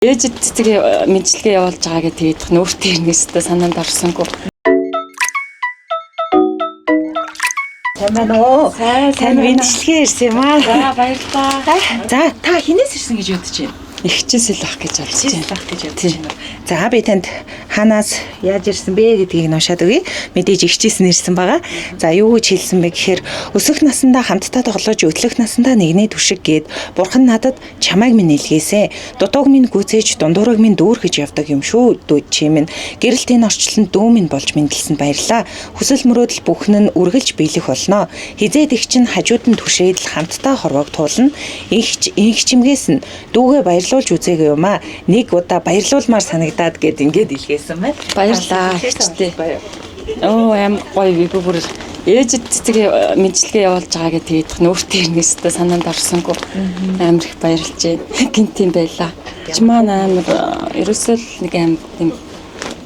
Ээжид цэцэг мэдлэгээ явуулж байгаа гэдэг тэгээд нөөртөө ирнэстэй санаанд орсонгүй. Сайн байна уу? Сайн мэдлэгээ ирсэн юм аа. За баярлалаа. За та хинээс ирсэн гэж бодож байна? Ихчээс л ах гэж бодож байна. За би танд ханаас яаж ирсэн бэ гэдгийг уншаад өгье. Мэдээж ихчээс нь ирсэн байгаа. За юу гэж хэлсэн бэ гэхээр өсөх насандаа хамтдаа тоглож өдлөх насандаа нэгний түшиг гээд бурхан надад чамайг минь илгээсэн. Дутууг минь гүцээж дундуурыг минь дүүргэж явдаг юм шүү дүүд чи минь. Гэрэлт энэ орчлонд дүү минь болж мэндэлсэн баярлаа. Хүсэл мөрөөдөл бүхэн нь үргэлж биелэх болно. Хизээд их чинь хажууд нь түшээд л хамтдаа хорвоог туулна. Инх чимгээс нь дүүгээ баярлуулж үзээгүй юм аа. Нэг удаа баярлуулмаар санагдаад гэд ингээд илгээсэн байна. Баярлалаа. Ихчтэй. Оо амар гоё би бүр ээжид цэцэг мэдлэгээ явуулж байгаа гэдэг тэгээд нөөртөө ирнэстэй санаанд орсонгүй. Амар их баярлж байна. Гинтийн байлаа. Чи маань амар ерөөсөө л нэг амар тийм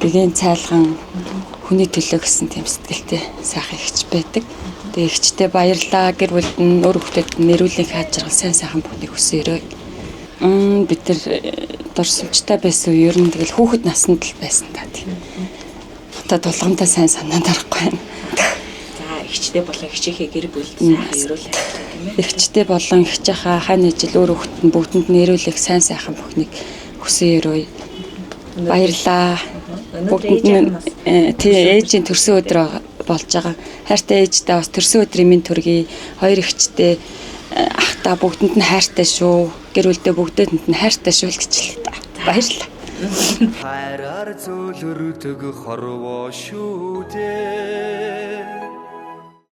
бигийн цайлган хүний төлөө гэсэн тийм сэтгэлтэй сайхан ихч байдаг. Тэгээ ихчтэй баярлаа. Гэр бүлд нь өөр хүүхдэд нэрүүлэн хааж байгаа сайн сайхан бүхнийг хүсээрэй. Бид нар дурсамжтай байсан уу ер нь тэгэл хүүхэд наснд л байсан та тийм. Одоо тулгамдаа сайн санаанд орохгүй байна. За ихчтэй болон хичээхээ гэр бүлд сайхан ерөөлөө тийм ээ. Ихчтэй болон хичээхаа хань ижил өөр хүүхэд нь бүгдэнд нэрүүлэх сайн сайхан бүхнийг хүсээрэй. Баярлаа. Бүгд ээжийн төрсөн өдөр болж байгаа. Хайртай ээжтэй бас төрсөн өдрийн минь төргий. Хоёр ихчтэй ахта бүгдэнд нь хайртай шүү. Гэр бүлдээ бүгдэнд нь хайртай шүү л гэж хэлээ. Баярлалаа. Хайраар зөөлөрдөг хорвоо шүү дээ.